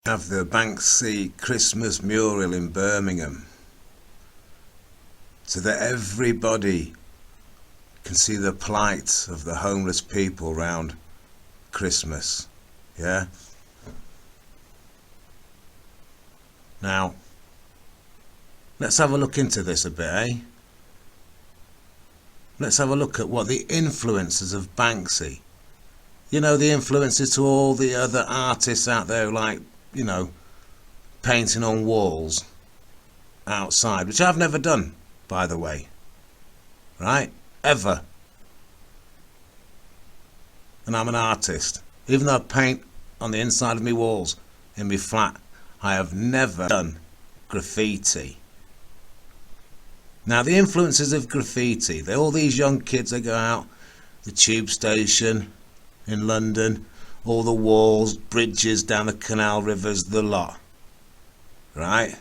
Have the Banksi Christmas mural in Birmingham so that everybody can see the plight of the homeless people round Christmas. Yeah? Now, let's have a look into this a bit, eh? Let's have a look at what the influences of Banksy. You know, the influences to all the other artists out there, like, you know, painting on walls outside, which I've never done, by the way. Right? Ever. And I'm an artist. Even though I paint on the inside of my walls in my flat, I have never done graffiti. Now, the influences of graffiti, they're all these young kids that go out the tube station in London, all the walls, bridges down the canal rivers, the lot. Right?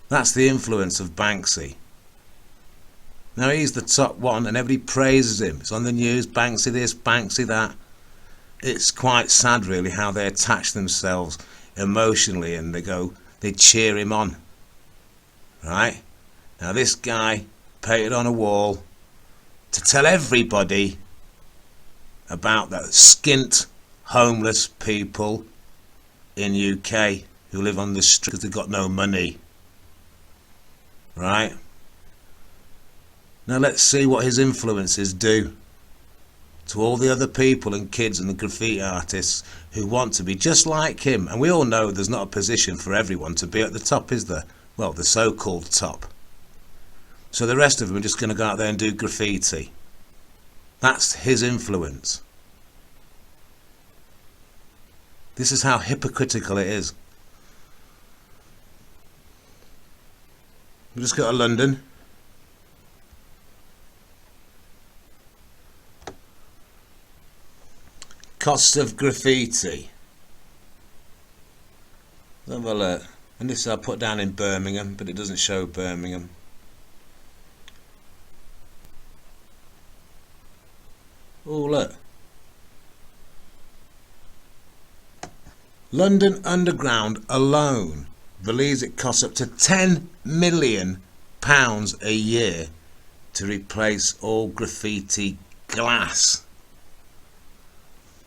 That's the influence of Banksy. Now, he's the top one and everybody praises him. It's on the news, Banksy this, Banksy that. It's quite sad, really, how they attach themselves emotionally and they cheer him on. Right? Now, this guy painted on a wall to tell everybody about the skint homeless people in UK who live on the street because they've got no money. Right? Now let's see what his influences do to all the other people and kids and the graffiti artists who want to be just like him. And we all know there's not a position for everyone to be at the top, is there? Well, the so-called top. So the rest of them are just going to go out there and do graffiti. That's his influence. This is how hypocritical it is. We just go to London. Costs of graffiti. Let's have a look. And this I put down in Birmingham, but it doesn't show Birmingham. Oh, look. London Underground alone believes it costs up to £10 million a year to replace all graffiti glass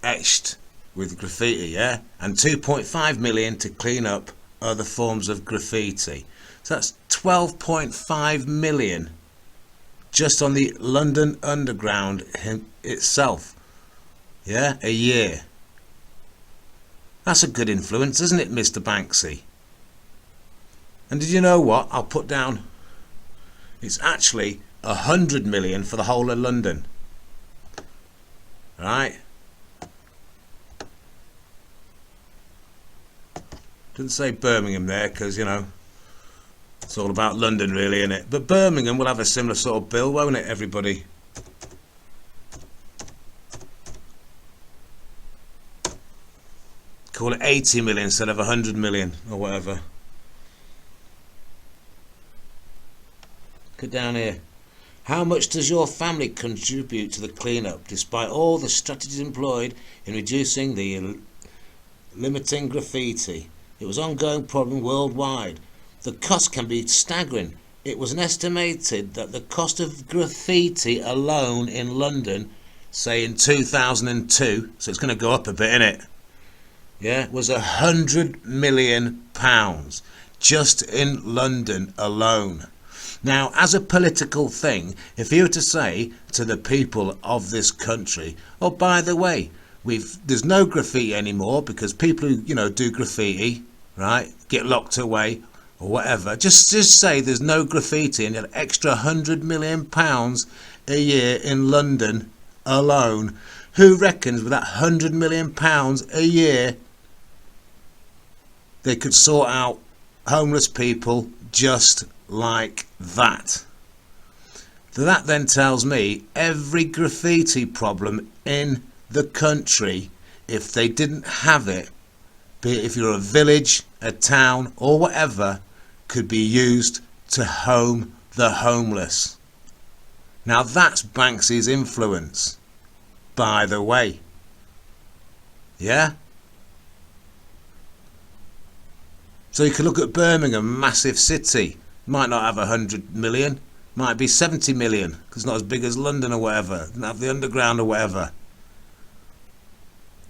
etched with graffiti, yeah? And 2.5 million to clean up other forms of graffiti. So that's 12.5 million just on the London Underground itself, yeah, a year. That's a good influence, isn't it, Mr. Banksy? And did you know what? I'll put down, it's actually 100 million for the whole of London. Right? Didn't say Birmingham there because, you know, it's all about London really, isn't it? But Birmingham will have a similar sort of bill, won't it, everybody? Call it 80 million instead of 100 million or whatever. Get down here. How much does your family contribute to the cleanup despite all the strategies employed in reducing the limiting graffiti? It was an ongoing problem worldwide. The cost can be staggering. It was estimated that the cost of graffiti alone in London, say in 2002, so it's going to go up a bit, innit? Yeah, was £100 million just in London alone. Now, as a political thing, if you were to say to the people of this country, oh, by the way, there's no graffiti anymore because people who, you know, do graffiti, right, get locked away or whatever, just say there's no graffiti and an extra £100 million a year in London alone. Who reckons with that £100 million a year they could sort out homeless people just like that? So that then tells me every graffiti problem in the country, if they didn't have it, be it if you're a village, a town or whatever, could be used to home the homeless. Now that's Banksy's influence, by the way. Yeah? So you can look at Birmingham, massive city, might not have 100 million, might be 70 million, because it's not as big as London or whatever, doesn't have the underground or whatever.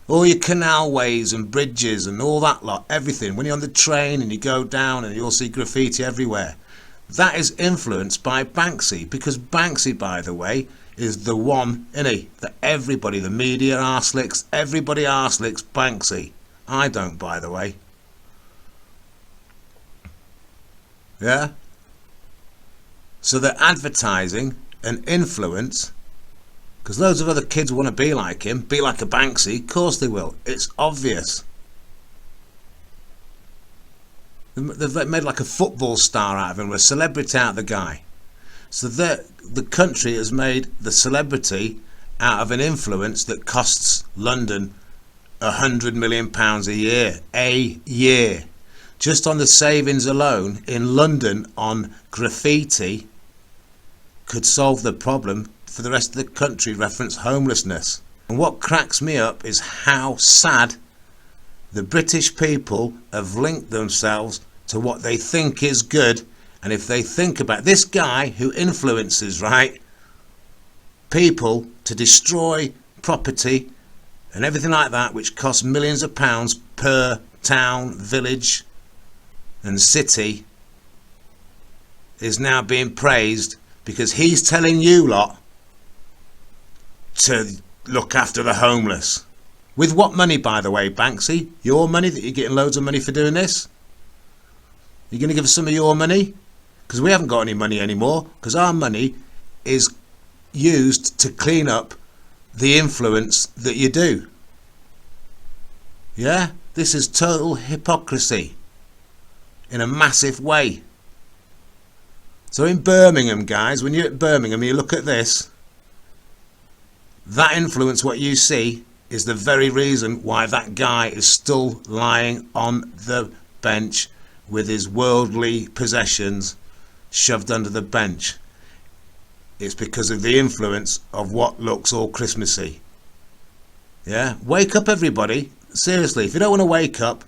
All your canalways and bridges and all that lot, everything. When you're on the train and you go down and you'll see graffiti everywhere. That is influenced by Banksy, because Banksy, by the way, is the one, innit, that everybody, the media arselicks, everybody arselicks Banksy. I don't, by the way. Yeah? So they're advertising and influence, because loads of other kids want to be like him, be like a Banksy. Of course they will. It's obvious. They've made like a football star out of him, or a celebrity out of the guy. So the country has made the celebrity out of an influence that costs London £100 million a year. A year. Just on the savings alone in London on graffiti could solve the problem for the rest of the country, reference homelessness. And what cracks me up is how sad the British people have linked themselves to what they think is good. And if they think about this guy who influences, right, people to destroy property and everything like that, which costs millions of pounds per town, village and city, is now being praised because he's telling you lot to look after the homeless. With what money, by the way, Banksy? Your money, that you're getting loads of money for doing this? You're going to give us some of your money? Because we haven't got any money anymore, because our money is used to clean up the influence that you do. Yeah? This is total hypocrisy in a massive way. So in Birmingham, guys, when you're at Birmingham, you look at this, that influence, what you see, is the very reason why that guy is still lying on the bench with his worldly possessions shoved under the bench. It's because of the influence of what looks all Christmassy. Yeah? Wake up, everybody. Seriously, if you don't want to wake up,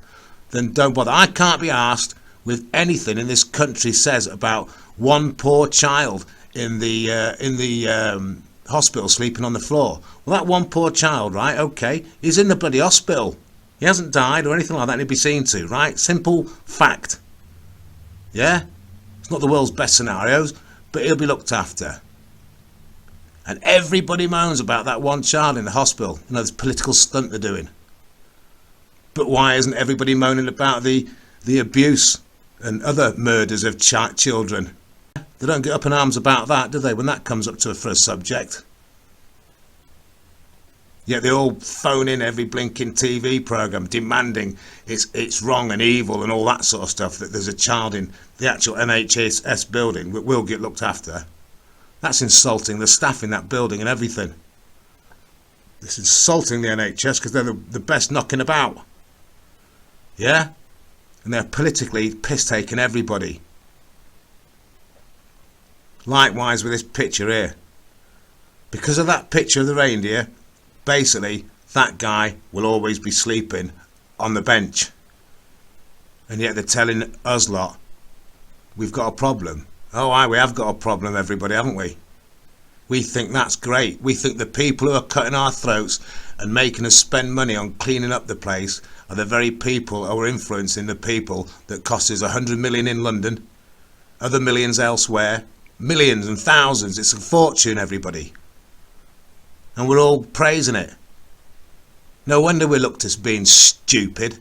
then don't bother. I can't be asked with anything in this country says about one poor child in the hospital sleeping on the floor. Well, that one poor child, right, okay, he's in the bloody hospital. He hasn't died or anything like that, and he'd be seen to, right? Simple fact. Yeah? It's not the world's best scenarios, but he'll be looked after. And everybody moans about that one child in the hospital. You know, this political stunt they're doing. But why isn't everybody moaning about the abuse and other murders of children? They don't get up in arms about that, do they, when that comes up for a subject? Yet they all phone in every blinking TV programme demanding it's wrong and evil and all that sort of stuff, that there's a child in the actual NHS building that will get looked after. That's insulting the staff in that building and everything. It's insulting the NHS because they're the best knocking about. Yeah? And they're politically piss-taking everybody. Likewise with this picture here. Because of that picture of the reindeer, basically that guy will always be sleeping on the bench. And yet they're telling us lot we've got a problem. Oh aye, we have got a problem, everybody, haven't we? We think that's great. We think the people who are cutting our throats and making us spend money on cleaning up the place are the very people who are influencing the people that cost us 100 million in London, other millions elsewhere, millions and thousands. It's a fortune, everybody. And we're all praising it. No wonder we're looked at as being stupid.